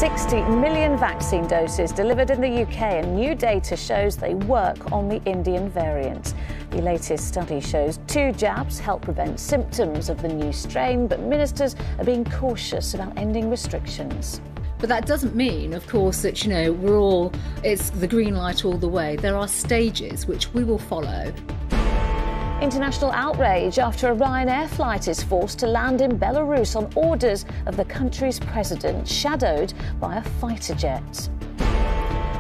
60 million vaccine doses delivered in the UK, and new data shows they work on the Indian variant. The latest study shows 2 jabs help prevent symptoms of the new strain, but ministers are being cautious about ending restrictions. But that doesn't mean, of course, that, it's the green light all the way. There are stages which we will follow. International outrage after a Ryanair flight is forced to land in Belarus on orders of the country's president, shadowed by a fighter jet.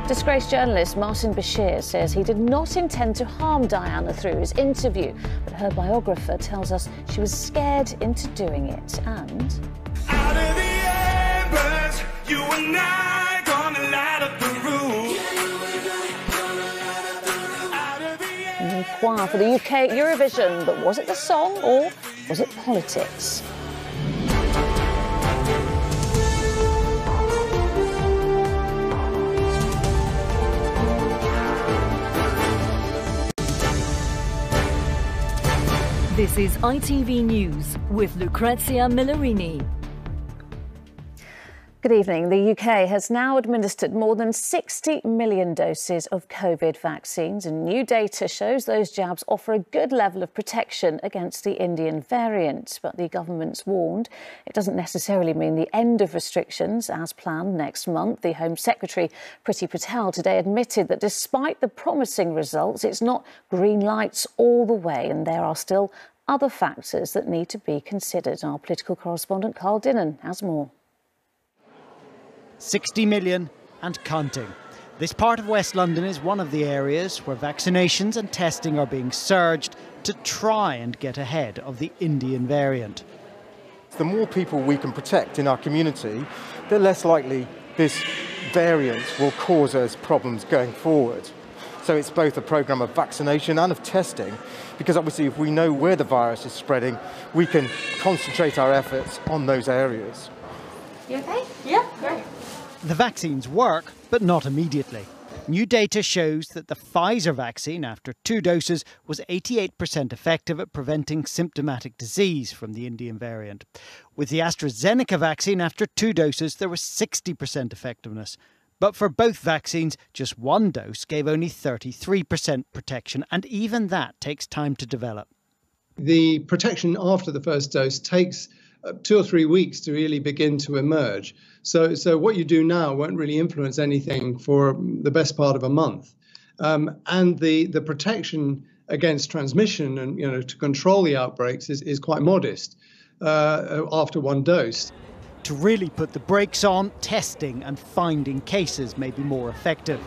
Disgraced journalist Martin Beshear says he did not intend to harm Diana through his interview, but her biographer tells us she was scared into doing it. And out of the embers, you and I gonna light up the room. Choir for the UK Eurovision, but was it the song or was it politics? This is ITV News with Lucrezia Millarini. Good evening. The UK has now administered more than 60 million doses of COVID vaccines, and new data shows those jabs offer a good level of protection against the Indian variant. But the government's warned it doesn't necessarily mean the end of restrictions as planned next month. The Home Secretary, Priti Patel, today admitted that despite the promising results, it's not green lights all the way, and there are still other factors that need to be considered. Our political correspondent Carl Dinnan has more. 60 million and counting. This part of West London is one of the areas where vaccinations and testing are being surged to try and get ahead of the Indian variant. The more people we can protect in our community, the less likely this variant will cause us problems going forward. So it's both a programme of vaccination and of testing, because obviously if we know where the virus is spreading, we can concentrate our efforts on those areas. You okay? Yeah, great. The vaccines work, but not immediately. New data shows that the Pfizer vaccine, after 2 doses, was 88% effective at preventing symptomatic disease from the Indian variant. With the AstraZeneca vaccine, after 2 doses, there was 60% effectiveness. But for both vaccines, just 1 dose gave only 33% protection, and even that takes time to develop. The protection after the first dose takes 2 or 3 weeks to really begin to emerge. So what you do now won't really influence anything for the best part of a month. And the protection against transmission and to control the outbreaks is quite modest after 1 dose. To really put the brakes on, testing and finding cases may be more effective.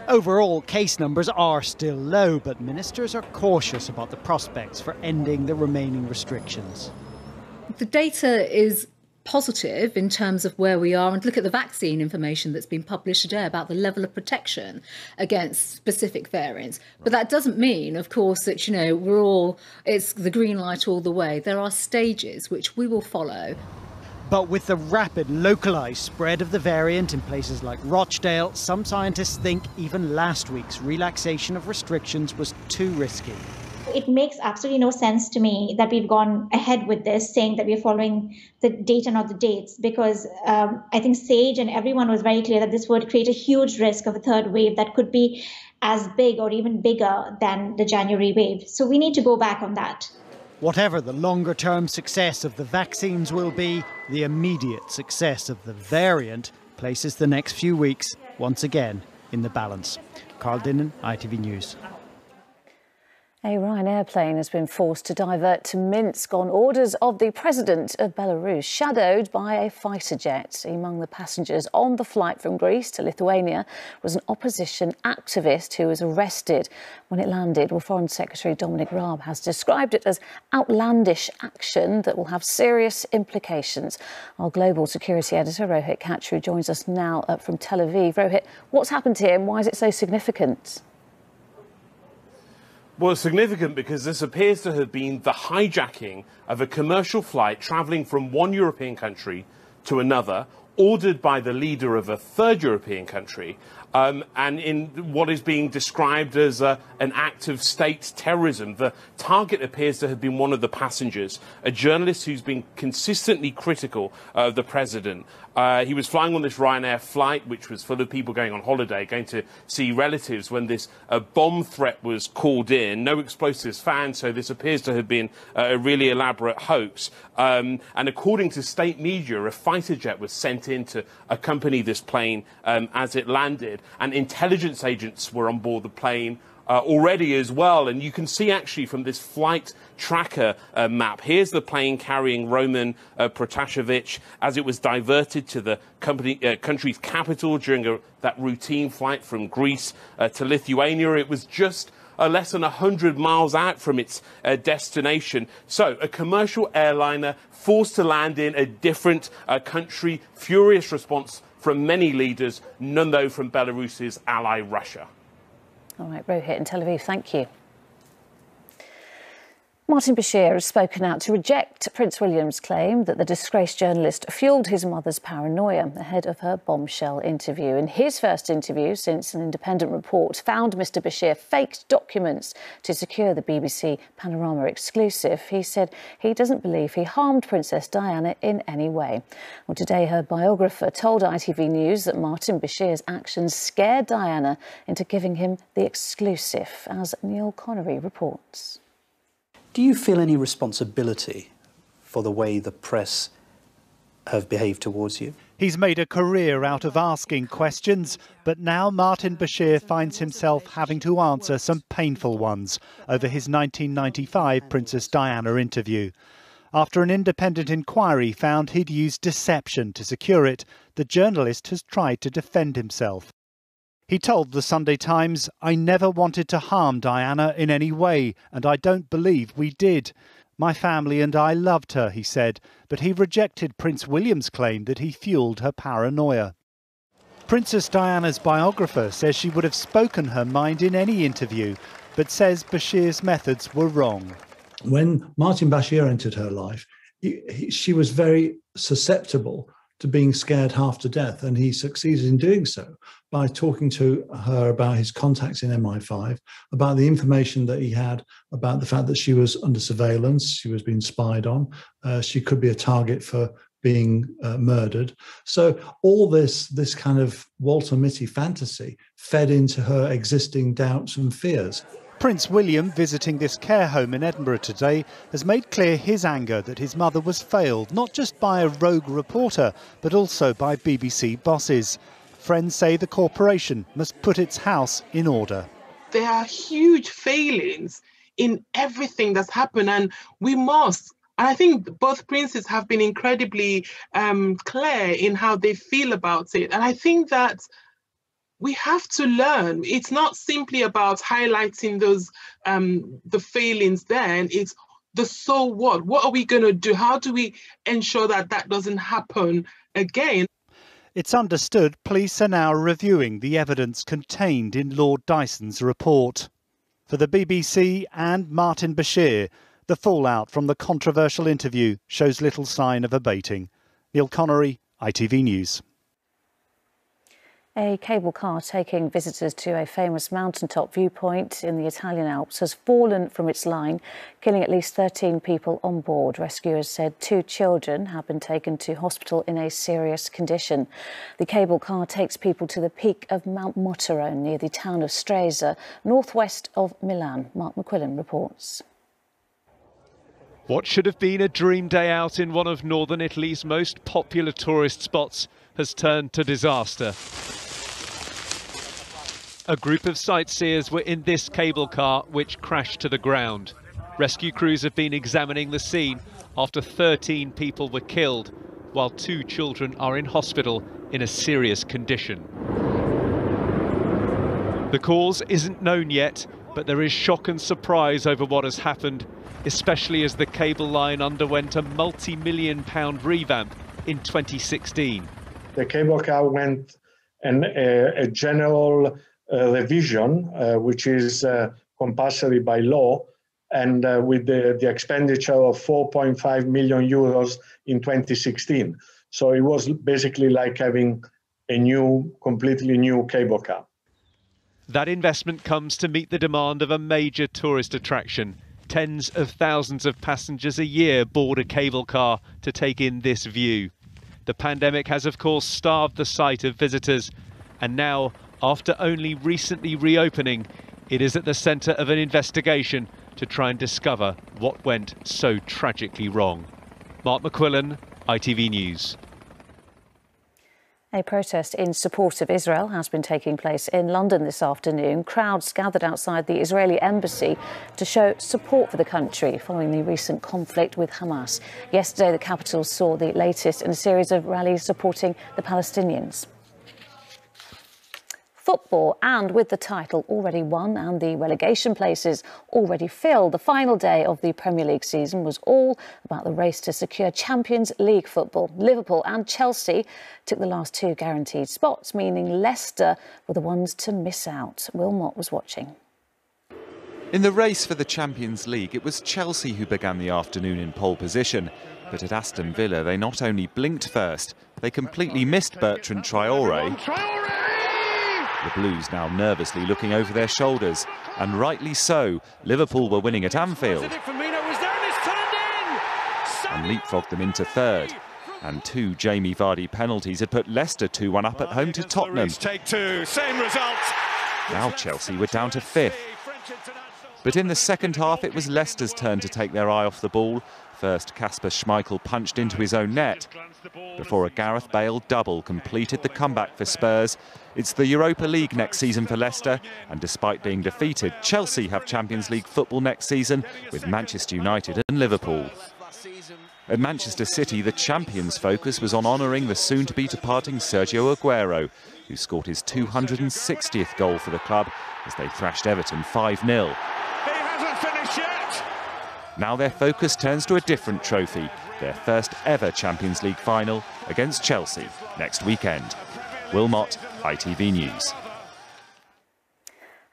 Overall, case numbers are still low, but ministers are cautious about the prospects for ending the remaining restrictions. The data is positive in terms of where we are, and look at the vaccine information that's been published today about the level of protection against specific variants. But that doesn't mean, of course, that it's the green light all the way. There are stages which we will follow. But with the rapid localised spread of the variant in places like Rochdale, some scientists think even last week's relaxation of restrictions was too risky. It makes absolutely no sense to me that we've gone ahead with this, saying that we're following the data, not the dates, because I think SAGE and everyone was very clear that this would create a huge risk of a third wave that could be as big or even bigger than the January wave. So we need to go back on that. Whatever the longer-term success of the vaccines will be, the immediate success of the variant places the next few weeks once again in the balance. Carl Dinnan, ITV News. A Ryanair plane has been forced to divert to Minsk on orders of the president of Belarus, shadowed by a fighter jet. Among the passengers on the flight from Greece to Lithuania was an opposition activist who was arrested when it landed. Well, Foreign Secretary Dominic Raab has described it as outlandish action that will have serious implications. Our global security editor, Rohit Kachru, joins us now from Tel Aviv. Rohit, what's happened here and why is it so significant? Well, it's significant because this appears to have been the hijacking of a commercial flight travelling from one European country to another, ordered by the leader of a third European country, and in what is being described as an act of state terrorism. The target appears to have been one of the passengers, a journalist who's been consistently critical of the president. He was flying on this Ryanair flight, which was full of people going on holiday, going to see relatives, when this bomb threat was called in. No explosives found, so this appears to have been a really elaborate hoax. And according to state media, a fighter jet was sent in to accompany this plane as it landed, and intelligence agents were on board the plane already as well. And you can see actually from this flight tracker map, here's the plane carrying Roman Protasevich as it was diverted to the country's capital during that routine flight from Greece to Lithuania. It was just less than 100 miles out from its destination. So a commercial airliner forced to land in a different country. Furious response from many leaders, none though from Belarus's ally Russia. All right, Rohit in Tel Aviv, thank you. Martin Beshear has spoken out to reject Prince William's claim that the disgraced journalist fuelled his mother's paranoia ahead of her bombshell interview. In his first interview since an independent report found Mr Beshear faked documents to secure the BBC Panorama exclusive, he said he doesn't believe he harmed Princess Diana in any way. Well, today her biographer told ITV News that Martin Beshear's actions scared Diana into giving him the exclusive, as Neil Connery reports. Do you feel any responsibility for the way the press have behaved towards you? He's made a career out of asking questions, but now Martin Beshear finds himself having to answer some painful ones over his 1995 Princess Diana interview. After an independent inquiry found he'd used deception to secure it, the journalist has tried to defend himself. He told the Sunday Times, "I never wanted to harm Diana in any way, and I don't believe we did. My family and I loved her," he said, but he rejected Prince William's claim that he fuelled her paranoia. Princess Diana's biographer says she would have spoken her mind in any interview, but says Beshear's methods were wrong. When Martin Beshear entered her life, she was very susceptible to being scared half to death, and he succeeded in doing so by talking to her about his contacts in MI5, about the information that he had about the fact that she was under surveillance, she was being spied on, she could be a target for being murdered. So all this kind of Walter Mitty fantasy fed into her existing doubts and fears. Prince William, visiting this care home in Edinburgh today, has made clear his anger that his mother was failed, not just by a rogue reporter, but also by BBC bosses. Friends say the corporation must put its house in order. There are huge failings in everything that's happened, and we must. And I think both princes have been incredibly clear in how they feel about it. And I think that we have to learn. It's not simply about highlighting those the failings then. It's the so what? What are we going to do? How do we ensure that that doesn't happen again? It's understood police are now reviewing the evidence contained in Lord Dyson's report. For the BBC and Martin Beshear, the fallout from the controversial interview shows little sign of abating. Neil Connery, ITV News. A cable car taking visitors to a famous mountaintop viewpoint in the Italian Alps has fallen from its line, killing at least 13 people on board. Rescuers said 2 children have been taken to hospital in a serious condition. The cable car takes people to the peak of Mount Motero near the town of Stresa, northwest of Milan. Mark McQuillan reports. What should have been a dream day out in one of northern Italy's most popular tourist spots has turned to disaster. A group of sightseers were in this cable car which crashed to the ground. Rescue crews have been examining the scene after 13 people were killed, while 2 children are in hospital in a serious condition. The cause isn't known yet, but there is shock and surprise over what has happened, especially as the cable line underwent a multi-million-pound revamp in 2016. The cable car went a general revision, which is compulsory by law, and with the expenditure of 4.5 million euros in 2016. So it was basically like having a completely new cable car. That investment comes to meet the demand of a major tourist attraction. Tens of thousands of passengers a year board a cable car to take in this view. The pandemic has, of course, starved the site of visitors. And now, after only recently reopening, it is at the centre of an investigation to try and discover what went so tragically wrong. Mark McQuillan, ITV News. A protest in support of Israel has been taking place in London this afternoon. Crowds gathered outside the Israeli embassy to show support for the country following the recent conflict with Hamas. Yesterday, the capital saw the latest in a series of rallies supporting the Palestinians. Football, and with the title already won and the relegation places already filled, the final day of the Premier League season was all about the race to secure Champions League football. Liverpool and Chelsea took the last two guaranteed spots, meaning Leicester were the ones to miss out. Will Mott was watching. In the race for the Champions League, it was Chelsea who began the afternoon in pole position. But at Aston Villa, they not only blinked first, they completely missed Bertrand Traoré. The Blues now nervously looking over their shoulders, and rightly so. Liverpool were winning at Anfield and leapfrogged them into third. And two Jamie Vardy penalties had put Leicester 2-1 up at home to Tottenham. Take two, same result. Now Chelsea were down to fifth. But in the second half, it was Leicester's turn to take their eye off the ball. First, Kasper Schmeichel punched into his own net before a Gareth Bale double completed the comeback for Spurs. It's the Europa League next season for Leicester, and despite being defeated, Chelsea have Champions League football next season with Manchester United and Liverpool. At Manchester City, the champions' focus was on honouring the soon-to-be departing Sergio Aguero, who scored his 260th goal for the club as they thrashed Everton 5-0. Now their focus turns to a different trophy, their first ever Champions League final against Chelsea next weekend. Will Mott, ITV News.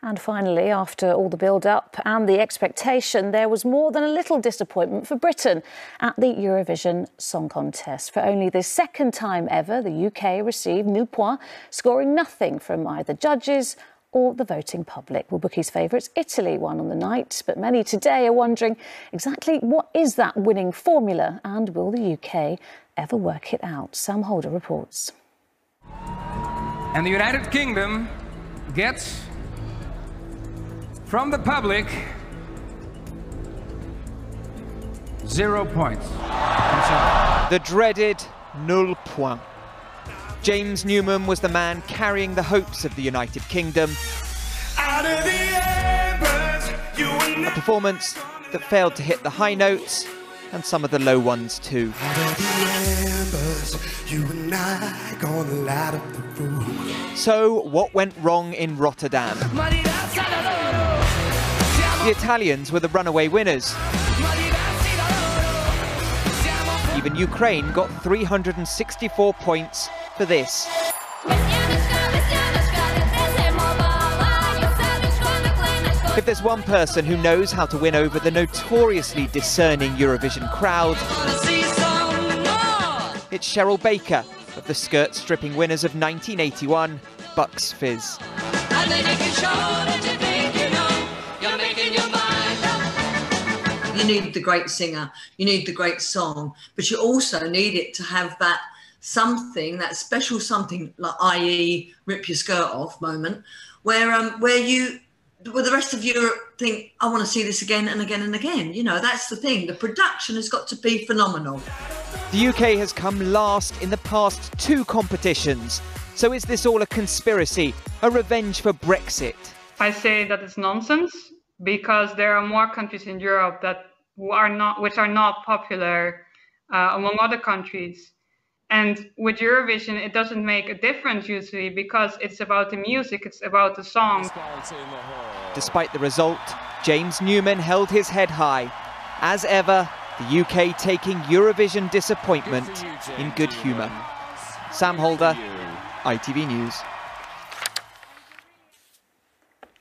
And finally, after all the build-up and the expectation, there was more than a little disappointment for Britain at the Eurovision Song Contest. For only the second time ever, the UK received nil points, scoring nothing from either judges or the voting public. Well, bookies' favourites Italy won on the night, but many today are wondering exactly what is that winning formula and will the UK ever work it out? Sam Holder reports. And the United Kingdom gets from the public 0 points. The dreaded nul point. James Newman was the man carrying the hopes of the United Kingdom. A performance that failed to hit the high notes and some of the low ones too. So what went wrong in Rotterdam? The Italians were the runaway winners. Even Ukraine got 364 points for this. If there's one person who knows how to win over the notoriously discerning Eurovision crowd, it's Cheryl Baker of the skirt-stripping winners of 1981, Bucks Fizz. You need the great singer, you need the great song, but you also need it to have that something, that special something, like i.e. rip your skirt off moment, where the rest of Europe think, I want to see this again and again and again. You know, that's the thing. The production has got to be phenomenal. The UK has come last in the past two competitions. So is this all a conspiracy, a revenge for Brexit? I say that it's nonsense, because there are more countries in Europe which are not popular among other countries. And with Eurovision, it doesn't make a difference usually, because it's about the music, it's about the song. Despite the result, James Newman held his head high. As ever, the UK taking Eurovision disappointment in good humour. Sam Holder, ITV News.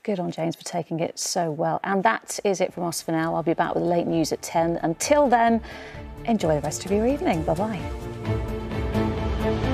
Good on James for taking it so well. And that is it from us for now. I'll be back with late news at 10. Until then, enjoy the rest of your evening. Bye-bye. you.